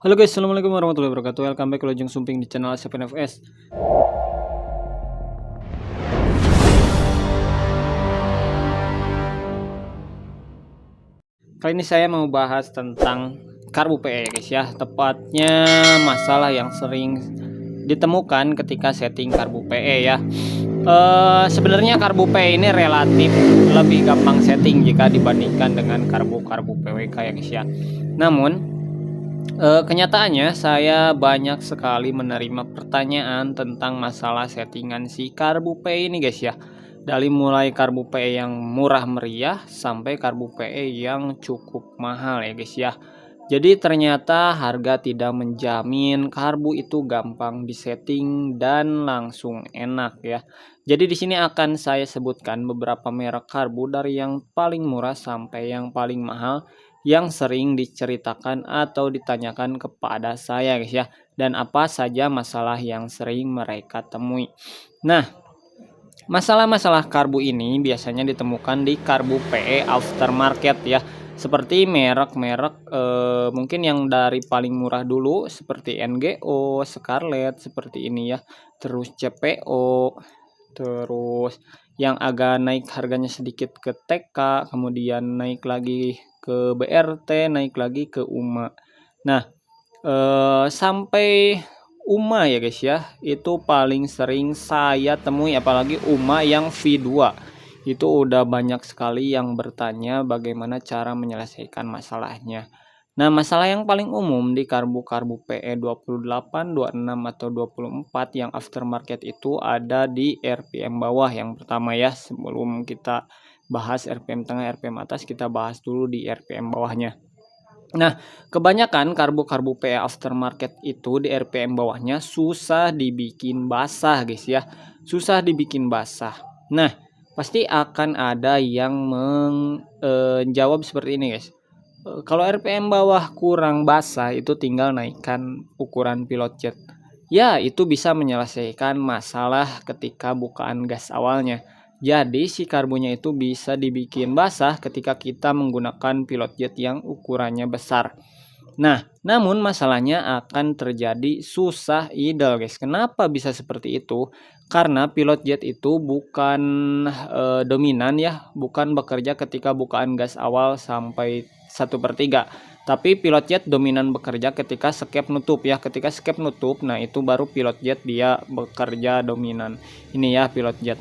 Halo guys, assalamualaikum warahmatullahi wabarakatuh. Welcome back ke Lojeng Sumping di channel ASEP NFS. Kali ini saya mau bahas tentang karbu PE guys ya. Tepatnya masalah yang sering ditemukan ketika setting karbu PE ya. Sebenarnya karbu PE ini relatif lebih gampang setting jika dibandingkan dengan karbu-karbu PWK ya guys ya. Namun kenyataannya saya banyak sekali menerima pertanyaan tentang masalah settingan si karbu PE ini guys ya. Dari mulai karbu PE yang murah meriah sampai karbu PE yang cukup mahal ya guys ya. Jadi ternyata harga tidak menjamin karbu itu gampang disetting dan langsung enak ya. Jadi di sini akan saya sebutkan beberapa merek karbu dari yang paling murah sampai yang paling mahal yang sering diceritakan atau ditanyakan kepada saya guys ya, dan apa saja masalah yang sering mereka temui. Nah, masalah-masalah karbu ini biasanya ditemukan di karbu PE aftermarket ya, seperti merek-merek mungkin yang dari paling murah dulu seperti NGO, Scarlett seperti ini ya, terus CPO, terus yang agak naik harganya sedikit ke TK, kemudian naik lagi ke BRT, naik lagi ke UMA. Nah, sampai UMA ya guys ya, itu paling sering saya temui, apalagi UMA yang V2. Itu udah banyak sekali yang bertanya bagaimana cara menyelesaikan masalahnya. Nah, masalah yang paling umum di karbu-karbu PE 28, 26 atau 24 yang aftermarket itu ada di RPM bawah yang pertama ya. Sebelum kita bahas RPM tengah, RPM atas, kita bahas dulu di RPM bawahnya. Nah, kebanyakan karbu-karbu PE aftermarket itu di RPM bawahnya susah dibikin basah guys ya. Susah dibikin basah. Nah, pasti akan ada yang menjawab seperti ini guys. Kalau RPM bawah kurang basah itu tinggal naikkan ukuran pilot jet. Ya, itu bisa menyelesaikan masalah ketika bukaan gas awalnya. Jadi si karbunya itu bisa dibikin basah ketika kita menggunakan pilot jet yang ukurannya besar. Nah, namun masalahnya akan terjadi susah idle guys. Kenapa bisa seperti itu? Karena pilot jet itu bukan dominan ya, bukan bekerja ketika bukaan gas awal sampai 1/3. Tapi pilot jet dominan bekerja ketika skep nutup ya. Ketika skep nutup, nah itu baru pilot jet dia bekerja dominan. Ini ya pilot jet.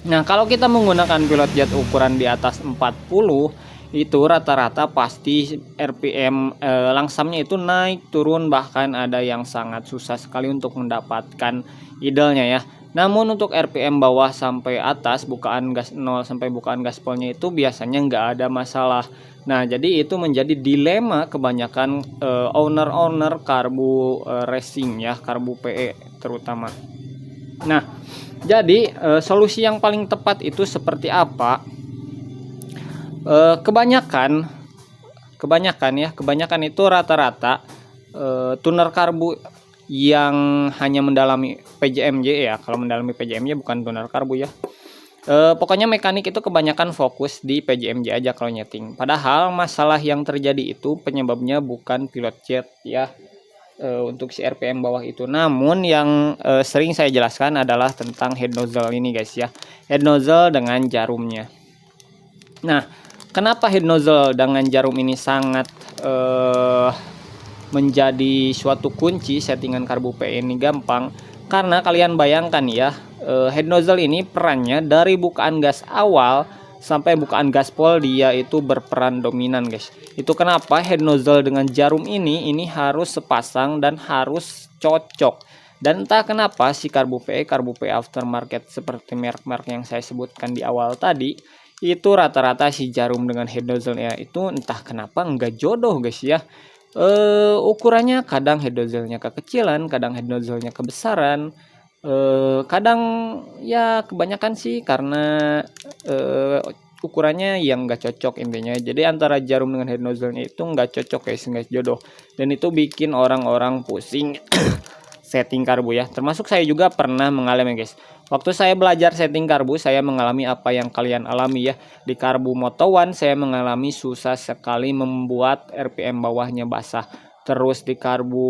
Nah, kalau kita menggunakan pilot jet ukuran di atas 40, itu rata-rata pasti RPM langsamnya itu naik turun, bahkan ada yang sangat susah sekali untuk mendapatkan idle-nya ya. Namun untuk RPM bawah sampai atas, bukaan gas 0 sampai bukaan gaspolnya itu biasanya nggak ada masalah. Nah, jadi itu menjadi dilema kebanyakan owner-owner karbu racing ya, karbu PE terutama. Nah, jadi solusi yang paling tepat itu seperti apa? Kebanyakan itu rata-rata tuner karbu yang hanya mendalami PJMJ ya. Kalau mendalami PJMJ bukan tuner karbu ya. Pokoknya mekanik itu kebanyakan fokus di PJMJ aja kalau nyeting. Padahal masalah yang terjadi itu penyebabnya bukan pilot jet ya. Untuk si RPM bawah itu. Namun yang sering saya jelaskan adalah tentang head nozzle ini guys ya. Head nozzle dengan jarumnya. Nah, kenapa head nozzle dengan jarum ini sangat menjadi suatu kunci settingan karbu PE ini gampang? Karena kalian bayangkan ya, head nozzle ini perannya dari bukaan gas awal sampai bukaan gaspol dia itu berperan dominan guys. Itu kenapa head nozzle dengan jarum ini harus sepasang dan harus cocok. Dan entah kenapa si karbu PE aftermarket seperti merek-merek yang saya sebutkan di awal tadi, itu rata-rata si jarum dengan head nozzle-nya itu entah kenapa enggak jodoh guys ya. Ukurannya kadang head nozzle-nya kekecilan, kadang head nozzle-nya kebesaran. Kadang ya kebanyakan sih karena ukurannya yang enggak cocok intinya. Jadi antara jarum dengan head nozzle-nya itu enggak cocok guys, enggak jodoh. Dan itu bikin orang-orang pusing setting karbu ya. Termasuk saya juga pernah mengalami guys. Waktu saya belajar setting karbu, saya mengalami apa yang kalian alami ya. Di karbu Moto One saya mengalami susah sekali membuat RPM bawahnya basah. terus di karbu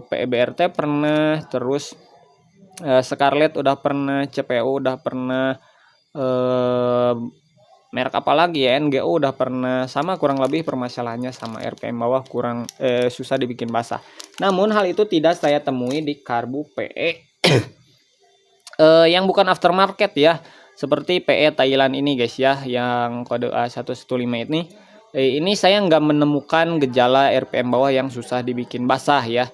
PEBRT pernah, terus Scarlett udah pernah, CPU udah pernah, merek apa lagi ya, NGO udah pernah, sama kurang lebih permasalahannya sama, RPM bawah kurang susah dibikin basah. Namun hal itu tidak saya temui di karbu PE yang bukan aftermarket ya, seperti PE Thailand ini guys ya, yang kode A115 ini saya nggak menemukan gejala RPM bawah yang susah dibikin basah ya.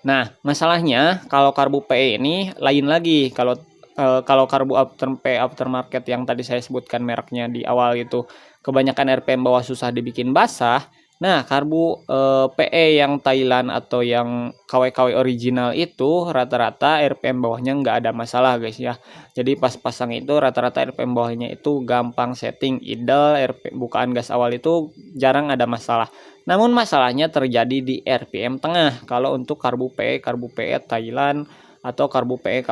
Nah, masalahnya kalau karbu PE ini lain lagi. Kalau karbu aftermarket yang tadi saya sebutkan mereknya di awal itu kebanyakan RPM bawah susah dibikin basah. Nah, karbu PE yang Thailand atau yang KW-KW original itu rata-rata RPM bawahnya nggak ada masalah guys ya. Jadi pas pasang itu rata-rata RPM bawahnya itu gampang setting, idle, bukaan gas awal itu jarang ada masalah. Namun masalahnya terjadi di RPM tengah kalau untuk karbu PE Thailand atau karbu PE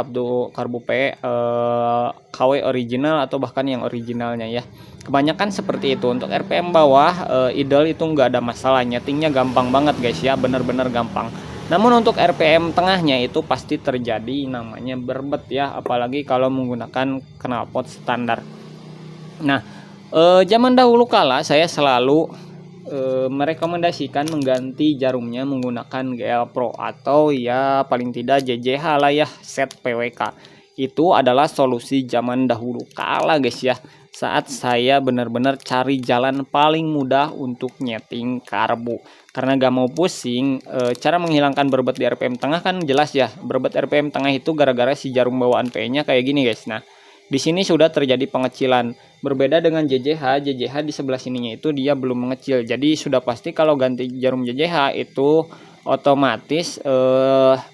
KW original atau bahkan yang originalnya ya. Kebanyakan seperti itu. Untuk RPM bawah idle itu nggak ada masalah, nyetingnya gampang banget guys ya, bener-bener gampang. Namun untuk RPM tengahnya itu pasti terjadi namanya berbet ya, apalagi kalau menggunakan knalpot standar. Nah, zaman dahulu kala saya selalu merekomendasikan mengganti jarumnya menggunakan GL Pro atau ya paling tidak JJH lah ya, set PWK. Itu adalah solusi zaman dahulu kala guys ya, saat saya benar-benar cari jalan paling mudah untuk nyeting karbu. Karena gak mau pusing, cara menghilangkan berbet di RPM tengah kan jelas ya. Berbet RPM tengah itu gara-gara si jarum bawaan PE-nya kayak gini guys. Nah, di sini sudah terjadi pengecilan. Berbeda dengan JJH di sebelah sininya itu dia belum mengecil. Jadi sudah pasti kalau ganti jarum JJH itu otomatis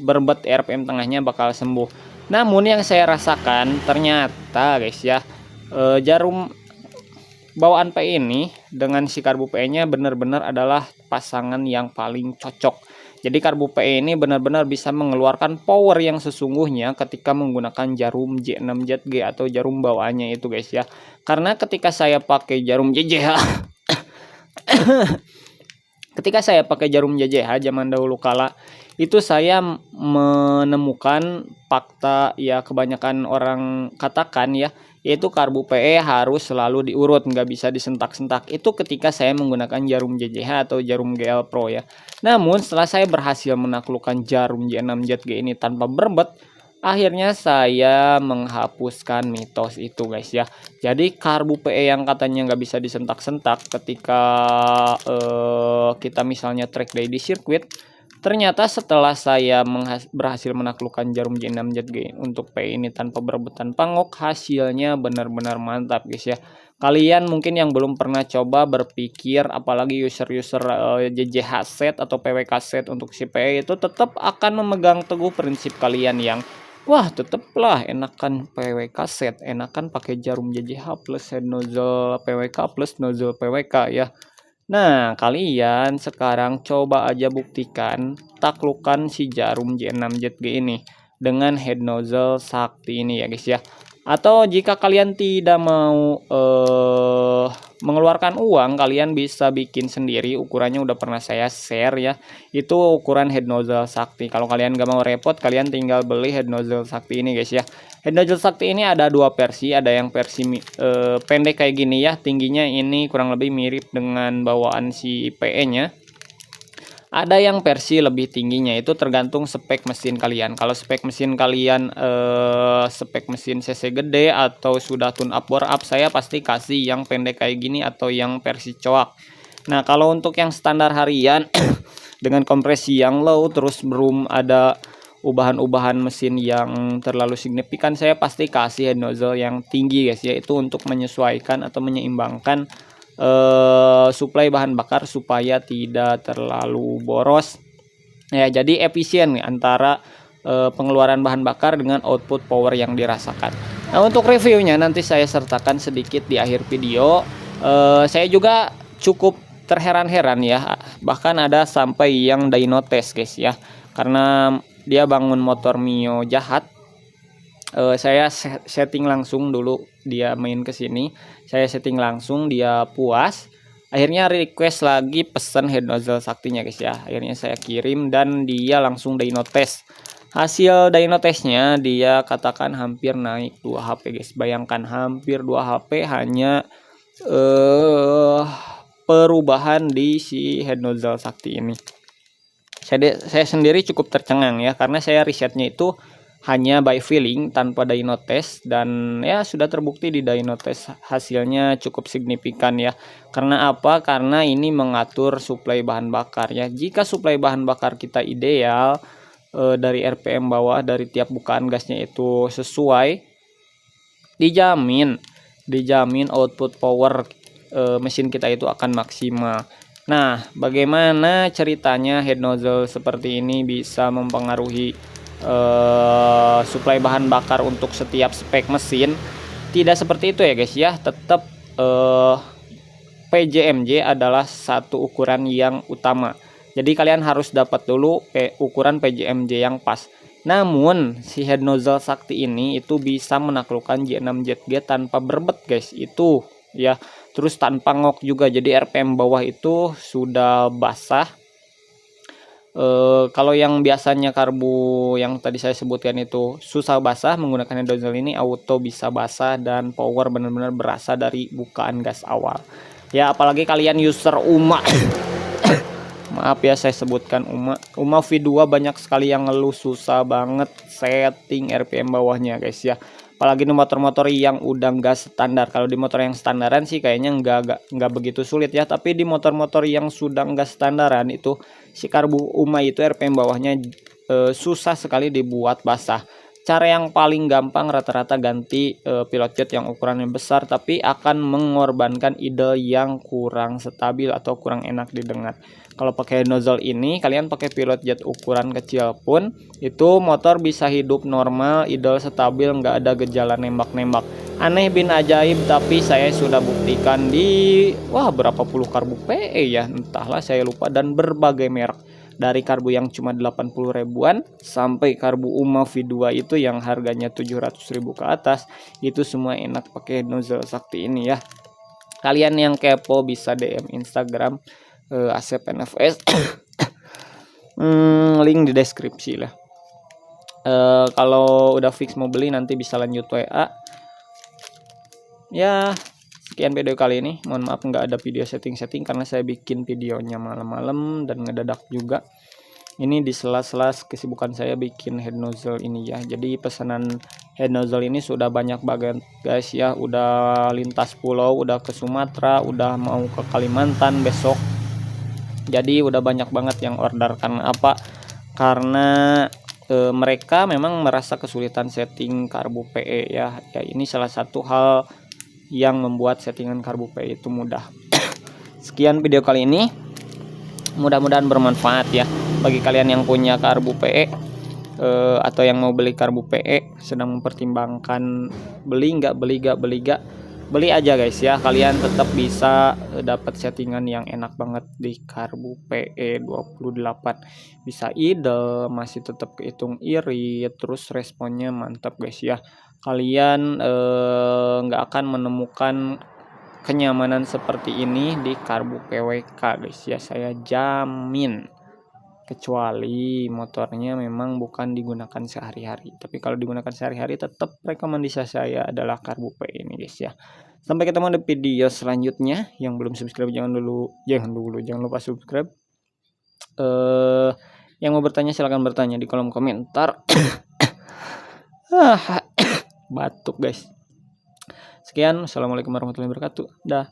berbet RPM tengahnya bakal sembuh. Namun yang saya rasakan ternyata guys ya, jarum bawaan PE ini dengan si karbu PE-nya benar-benar adalah pasangan yang paling cocok. Jadi karbu PE ini benar-benar bisa mengeluarkan power yang sesungguhnya ketika menggunakan jarum J6ZG atau jarum bawaannya itu guys ya. Karena ketika saya pakai jarum JJH ketika saya pakai jarum JJH zaman dahulu kala itu saya menemukan fakta ya kebanyakan orang katakan ya, yaitu karbu PE harus selalu diurut, nggak bisa disentak-sentak. Itu ketika saya menggunakan jarum JJH atau jarum GL Pro ya. Namun setelah saya berhasil menaklukkan jarum J6ZG ini tanpa berbet, akhirnya saya menghapuskan mitos itu guys ya. Jadi karbu PE yang katanya nggak bisa disentak-sentak ketika kita misalnya track day di sirkuit, ternyata setelah saya berhasil menaklukkan jarum J6ZG untuk PE ini tanpa berebut tanpa ngok, hasilnya benar-benar mantap guys ya. Kalian mungkin yang belum pernah coba berpikir, apalagi user-user JJH set atau PWK set untuk si PE itu tetap akan memegang teguh prinsip kalian yang wah tetaplah enakan PWK set, enakan pakai jarum JJH plus head nozzle PWK plus nozzle PWK ya. Nah, kalian sekarang coba aja buktikan taklukkan si jarum J6ZG ini dengan head nozzle sakti ini ya guys ya. Atau jika kalian tidak mau mengeluarkan uang, kalian bisa bikin sendiri. Ukurannya udah pernah saya share ya. Itu ukuran head nozzle sakti. Kalau kalian gak mau repot, kalian tinggal beli head nozzle sakti ini guys ya. Head nozzle sakti ini ada dua versi, ada yang versi pendek kayak gini ya, tingginya ini kurang lebih mirip dengan bawaan si PE-nya. Ada yang versi lebih tingginya, itu tergantung spek mesin kalian. Kalau spek mesin kalian spek mesin cc gede atau sudah tune up bore up, saya pasti kasih yang pendek kayak gini atau yang versi coak. Nah, kalau untuk yang standar harian dengan kompresi yang low terus belum ada ubahan-ubahan mesin yang terlalu signifikan, saya pasti kasih head nozzle yang tinggi guys, yaitu untuk menyesuaikan atau menyeimbangkan suplai bahan bakar supaya tidak terlalu boros ya. Jadi efisien nih antara pengeluaran bahan bakar dengan output power yang dirasakan. Nah, untuk reviewnya nanti saya sertakan sedikit di akhir video. Saya juga cukup terheran-heran ya, bahkan ada sampai yang dyno test guys ya, karena dia bangun motor Mio jahat. Saya setting langsung dulu dia main ke sini, saya setting langsung, dia puas, Akhirnya request lagi pesan head nozzle saktinya guys ya. Akhirnya saya kirim dan dia langsung dyno test. Hasil dyno testnya dia katakan hampir naik 2 HP guys. Bayangkan hampir 2 HP hanya perubahan di si head nozzle sakti ini. Saya sendiri cukup tercengang ya, karena saya risetnya itu hanya by feeling tanpa dyno test, dan ya sudah terbukti di dyno test hasilnya cukup signifikan ya. Karena apa? Karena ini mengatur suplai bahan bakar ya. Jika suplai bahan bakar kita ideal, dari RPM bawah dari tiap bukaan gasnya itu sesuai, dijamin output power mesin kita itu akan maksimal. Nah, bagaimana ceritanya head nozzle seperti ini bisa mempengaruhi suplai bahan bakar untuk setiap spek mesin? Tidak seperti itu ya guys ya. Tetap PJMJ adalah satu ukuran yang utama. Jadi kalian harus dapat dulu ukuran PJMJ yang pas. Namun si head nozzle sakti ini itu bisa menaklukkan J6ZG tanpa berbet guys. Itu ya. Terus tanpa ngok juga. Jadi RPM bawah itu sudah basah. Kalau yang biasanya karbu yang tadi saya sebutkan itu susah basah, menggunakan head nozzle ini auto bisa basah dan power benar-benar berasa dari bukaan gas awal. Ya apalagi kalian user UMA. Maaf ya saya sebutkan UMA V2, banyak sekali yang ngeluh susah banget setting RPM bawahnya guys ya. Apalagi di motor-motor yang udah gas standar. Kalau di motor yang standaran sih kayaknya nggak begitu sulit ya. Tapi di motor-motor yang sudah gas standaran itu si karbu UMA itu RPM bawahnya susah sekali dibuat basah. Cara yang paling gampang rata-rata ganti pilot jet yang ukurannya besar, tapi akan mengorbankan idle yang kurang stabil atau kurang enak didengar. Kalau pakai nozzle ini, kalian pakai pilot jet ukuran kecil pun itu motor bisa hidup normal, idle stabil, nggak ada gejala nembak-nembak. Aneh bin ajaib, tapi saya sudah buktikan di berapa puluh karbu PE ya, entahlah saya lupa, dan berbagai merek. Dari karbu yang cuma 80 ribuan sampai karbu UMA V2 itu yang harganya 700 ribu ke atas, itu semua enak pakai nozzle sakti ini ya. Kalian yang kepo bisa DM Instagram Asep NFS. Link di deskripsi lah. Kalau udah fix mau beli nanti bisa lanjut WA. Ya, sekian video kali ini. Mohon maaf nggak ada video setting-setting karena saya bikin videonya malam-malam dan ngedadak juga. Ini di sela-sela kesibukan saya bikin head nozzle ini ya. Jadi pesanan head nozzle ini sudah banyak banget guys ya. Udah lintas pulau, udah ke Sumatera, udah mau ke Kalimantan besok. Jadi udah banyak banget yang order. Karena apa? Karena mereka memang merasa kesulitan setting karbu PE ya. Ya ini salah satu hal yang membuat settingan karbu PE itu mudah. Sekian video kali ini. Mudah-mudahan bermanfaat ya bagi kalian yang punya karbu PE atau yang mau beli karbu PE, sedang mempertimbangkan beli beli aja guys ya. Kalian tetap bisa dapat settingan yang enak banget di karbu PE 28, bisa idle, masih tetap kehitung irit, terus responnya mantap guys ya. Kalian nggak akan menemukan kenyamanan seperti ini di karbu PWK guys ya, saya jamin. Kecuali motornya memang bukan digunakan sehari-hari. Tapi kalau digunakan sehari-hari tetap rekomendasi saya adalah karbu PE ini guys ya. Sampai ketemu di video selanjutnya. Yang belum subscribe jangan lupa subscribe. Yang mau bertanya silahkan bertanya di kolom komentar. Batuk guys. Sekian, assalamualaikum warahmatullahi wabarakatuh. Dah.